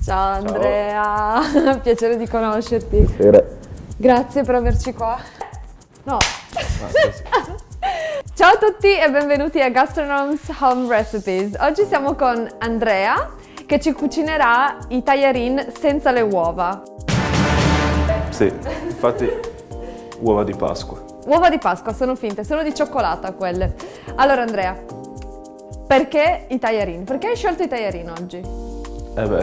Ciao Andrea, piacere di conoscerti. Buonasera. Grazie per averci qua. No. Sì. Ciao a tutti e benvenuti a Gastronom's Home Recipes. Oggi siamo con Andrea che ci cucinerà i tagliarin senza le uova. Sì, infatti uova di Pasqua. Uova di Pasqua, sono finte, sono di cioccolata quelle. Allora Andrea, perché i tagliarin? Perché hai scelto i tagliarin oggi?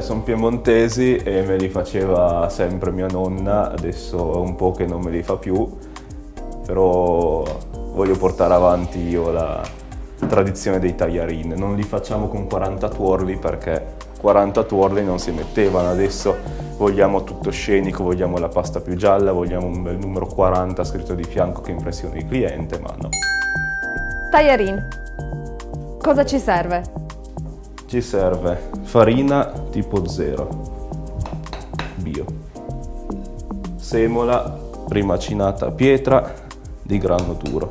Sono piemontesi e me li faceva sempre mia nonna, adesso è un po' che non me li fa più, però voglio portare avanti io la tradizione dei tagliarin. Non li facciamo con 40 tuorli perché 40 tuorli non si mettevano, adesso vogliamo tutto scenico, vogliamo la pasta più gialla, vogliamo un bel numero 40 scritto di fianco che impressioni il cliente, ma no. Tagliarin, cosa ci serve? Ci serve farina tipo 0, bio, semola rimacinata a pietra di grano duro,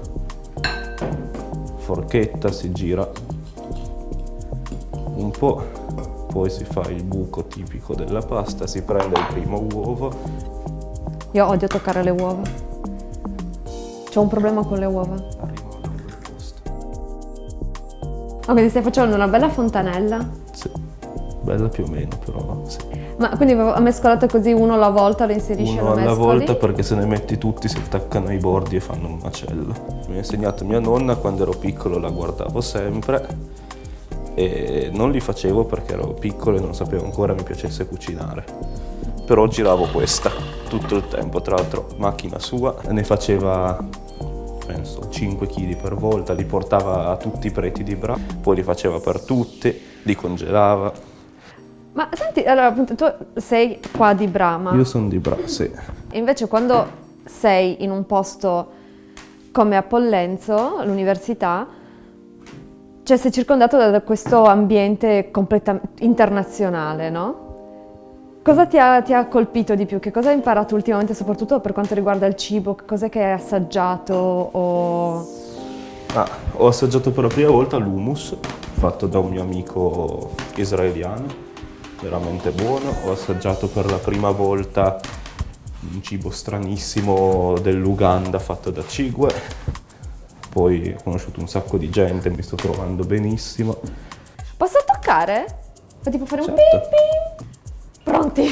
forchetta, si gira un po', poi si fa il buco tipico della pasta, si prende il primo uovo. Io odio toccare le uova. C'ho un problema con le uova. Arrivo a quel posto. Oh, quindi stai facendo una bella fontanella? Sì, bella più o meno, però sì. Ma quindi mescolate così uno alla volta, lo inserisci e Uno lo alla mescoli? volta perché se ne metti tutti si attaccano ai bordi e fanno un macello. Mi ha insegnato mia nonna, quando ero piccolo la guardavo sempre e non li facevo perché ero piccolo e non sapevo ancora mi piacesse cucinare. Però giravo questa tutto il tempo, tra l'altro macchina sua, ne faceva penso 5 kg per volta, li portava a tutti i preti di Bra, poi li faceva per tutti, li congelava. Ma senti, allora appunto tu sei qua di Brama. Io sono di Bra, sì. E invece quando sei in un posto come a Pollenzo, l'università, cioè sei circondato da questo ambiente completamente internazionale, no? Cosa ti ha colpito di più? Che cosa hai imparato ultimamente, soprattutto per quanto riguarda il cibo? Che cos'è che hai assaggiato? Ho assaggiato per la prima volta l'hummus, fatto da un mio amico israeliano, veramente buono. Ho assaggiato per la prima volta un cibo stranissimo dell'Uganda fatto da Cigwe, poi ho conosciuto un sacco di gente, mi sto trovando benissimo. Posso toccare? Fa tipo fare un Certo. pim pim? Pronti?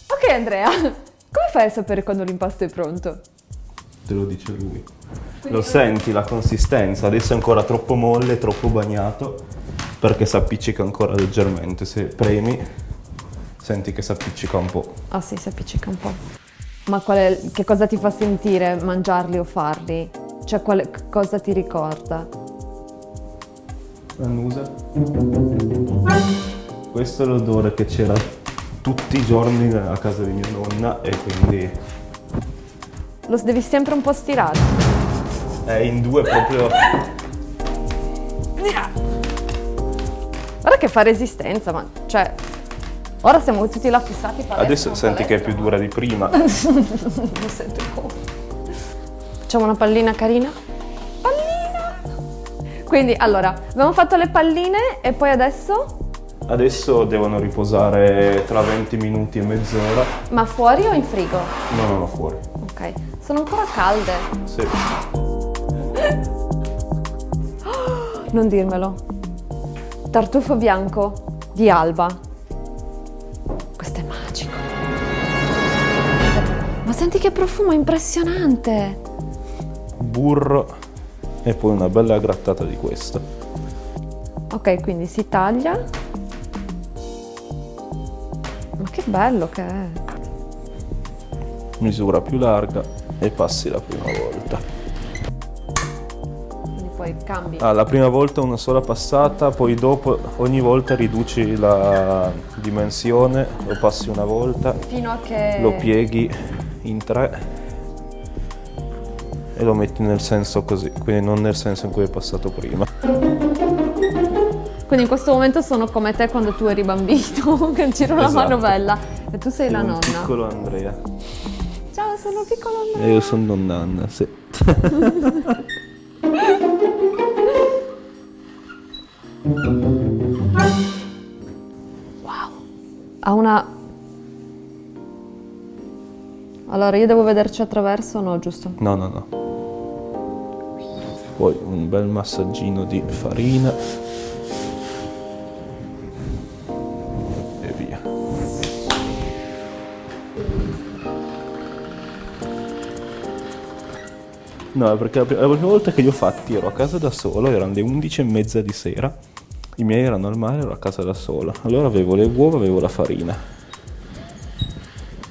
Ok Andrea, come fai a sapere quando l'impasto è pronto? Te lo dice lui. Lo senti la consistenza, adesso è ancora troppo molle, troppo bagnato, perché si appiccica ancora leggermente. Se premi, senti che si appiccica un po'. Ah sì, si appiccica un po'. Ma che cosa ti fa sentire mangiarli o farli? Cioè, cosa ti ricorda? Annusa. Questo è l'odore che c'era tutti i giorni a casa di mia nonna e quindi Lo devi sempre un po' stirare. è in due proprio. Guarda che fa resistenza, ma cioè, ora siamo tutti là fissati. Adesso senti che è più dura di prima. Mi sento come. Facciamo una pallina carina? Pallina! Quindi, allora, abbiamo fatto le palline e poi adesso? Adesso devono riposare tra 20 minuti e mezz'ora. Ma fuori o in frigo? No, fuori. Ok, sono ancora calde. Sì. Non dirmelo. Tartufo bianco di Alba. Questo è magico. Ma senti che profumo impressionante. Burro e poi una bella grattata di questo. Ok, quindi si taglia. Ma che bello che è. Misura più larga e passi la prima volta. Quindi poi cambi. La prima volta una sola passata, poi dopo ogni volta riduci la dimensione, lo passi una volta, Fino a che... lo pieghi in 3 e lo metti nel senso così, quindi non nel senso in cui è passato prima. Quindi in questo momento sono come te quando tu eri bambino, che giro la Esatto. manovella e tu sei la un nonna. piccolo Andrea. Ciao, sono piccolo Andrea. E io sono nonnanna, sì. Allora, io devo vederci attraverso, no, giusto? No, no, no. Poi un bel massaggino di farina. E via. No, perché la prima volta che li ho fatti ero a casa da solo, erano le 11:30 di sera, i miei erano al mare, ero a casa da solo, allora avevo le uova, avevo la farina.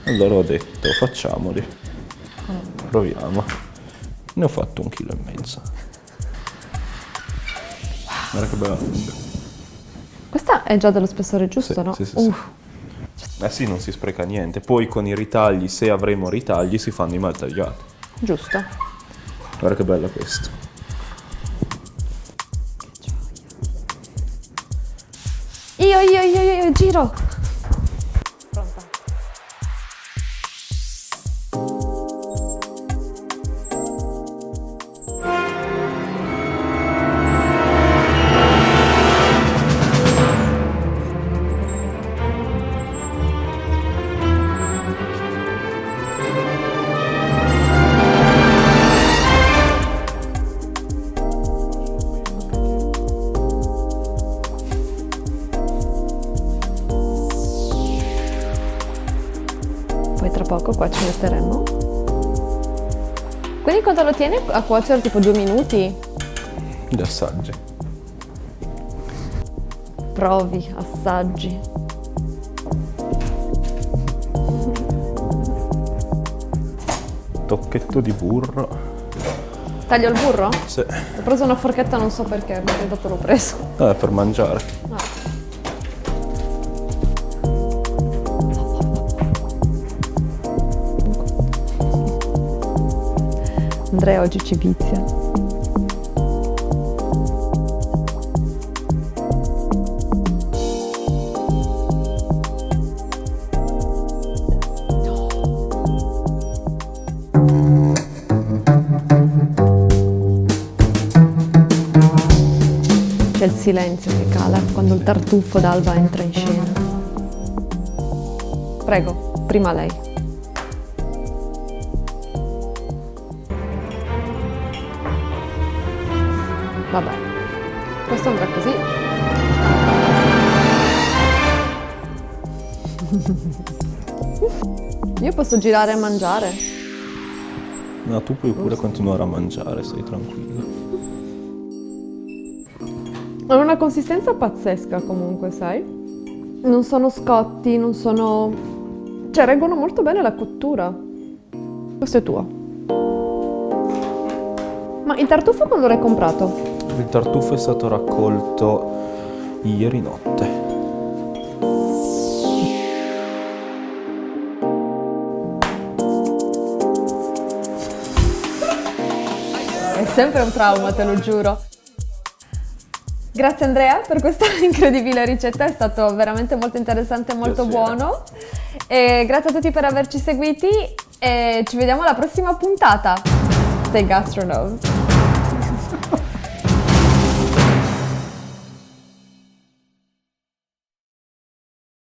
Allora ho detto, facciamoli, proviamo. Ne ho fatto 1,5 kg. Guarda che bella lunga. Questa è già dello spessore giusto, Sì, no? sì, sì, sì. Eh sì, non si spreca niente. Poi con i ritagli, se avremo ritagli, si fanno i mal tagliati. Giusto. Guarda che bella questa. Io, giro! Pronta. Poi tra poco qua ci metteremo. Quindi quanto lo tieni a cuocere? Tipo 2 minuti? Gli assaggi. Provi, assaggi. Tocchetto di burro. Taglio il burro? Sì. Ho preso una forchetta, non so perché, magari dopo l'ho preso. Per mangiare. Ah. Andrea oggi ci vizia. C'è il silenzio che cala quando il tartufo d'Alba entra in scena. Prego, prima lei. Vabbè, questo andrà così. Io posso girare e mangiare. No, tu puoi pure continuare a mangiare, stai tranquillo. Hanno una consistenza pazzesca comunque, sai? Non sono scotti, non sono... cioè reggono molto bene la cottura. Questo è tuo. Ma il tartufo quando l'hai comprato? Il tartufo è stato raccolto ieri notte. È sempre un trauma, te lo giuro. Grazie Andrea per questa incredibile ricetta, è stato veramente molto interessante e molto buono. E grazie a tutti per averci seguiti e ci vediamo alla prossima puntata. Stay Gastronauts!